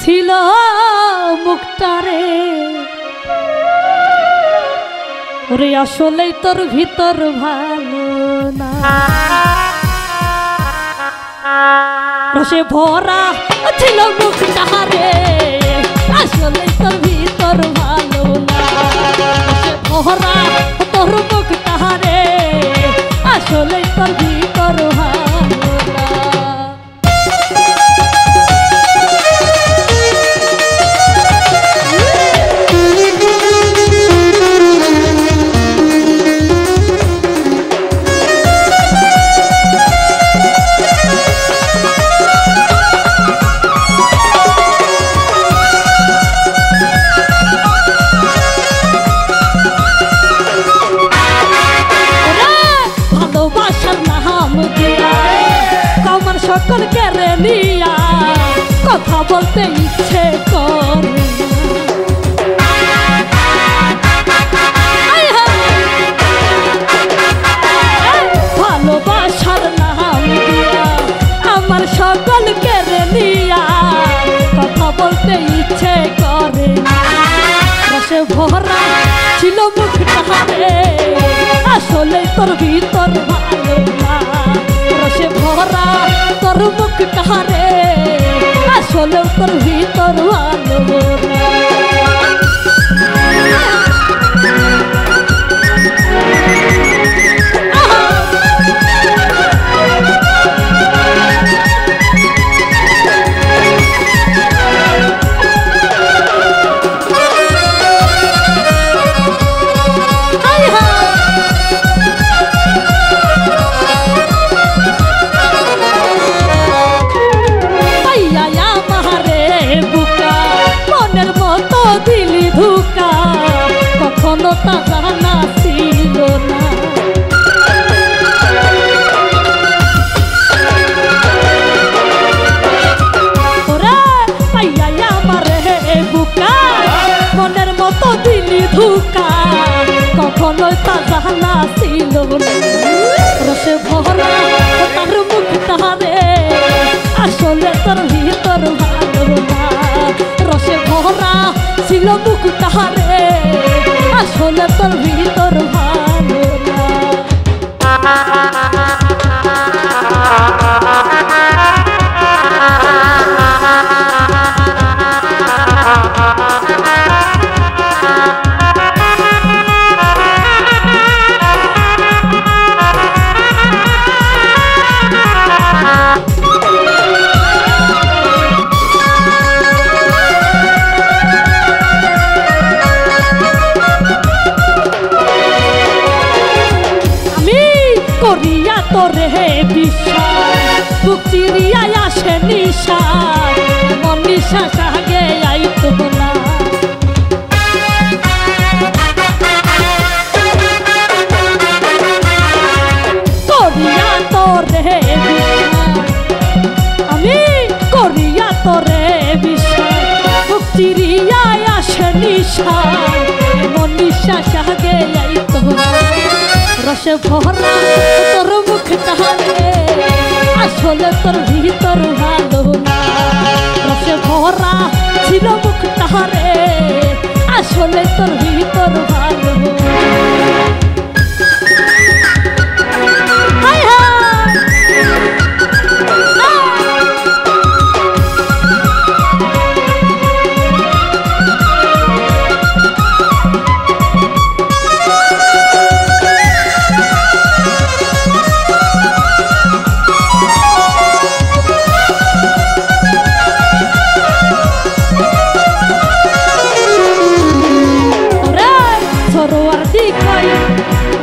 ছিল মুখটারে ওরে আসলেই তোর ভিতর ভালো না রসে ভরা ছিল মুখটারে আসলেই তোর ভিতর ভালো না রসে ভরা তোর মুখটারে আসলেই তোর ভিতর ভালো না সকল কেড়ে নিয়া কথা বলতে ইচ্ছে করে ভালোবাসার নাম দিয়া আমার সকল কেড়ে নিয়া কথা বলতে ইচ্ছে করে রসে ভরা ছিল মুখটারে আসলে তোর ভিতর ভালো না রসে ভরা তোর মুখটারে আসলে তোর ভিতর ভালো না দিলি ধোঁকা কখনো তা জানা ছিল না ওরে পাইয়া আমার বুকা মনের মতো দিলি ধোঁকা কখনো তা জানা ছিল না রসে ভরা তার মুখটারে আসলে তোর ভিতর ভালো না রসে ভরা ছিল মুখটারে আসলে তোর ভিতর ভালো না করিয়া তোরে বিশ্বাস বুক চিরিয়া আসে নিশাস মন নিশ্বাস আগে আইতো না করিয়া তোরে বিশ্বাস আমি করিয়া তোরে বিশ্বাস বুক চিরিয়া আসে নিশাস মন নিশ্বাস আগে আইতো না রসে ভরা তোর মুখটারে আসলে তোর ভিতর ভালো না রসে ভরা ছিল মুখটারে আসলে তোর ভিতর ভালো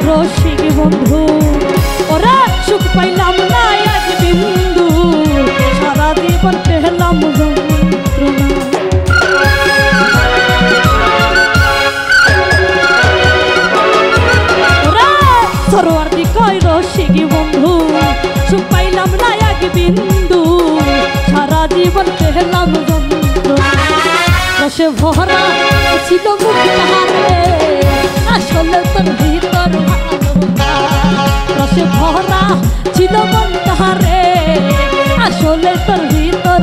রসিক বন্ধু ওরা সুখ পাইলাম না এক বিন্দু সারা জীবন পেলাম যন্ত্রণা ওরা সরোয়ার্দি কয় রসিক বন্ধু সুখ পাইলাম না এক বিন্দু সারা জীবন পেলাম যন্ত্রণা রসে ভরা ছিল মুখটারে আসলে তোর ভিতর ভালো না রসে ভরা ছিল মনটারে আসলে তোর ভিতর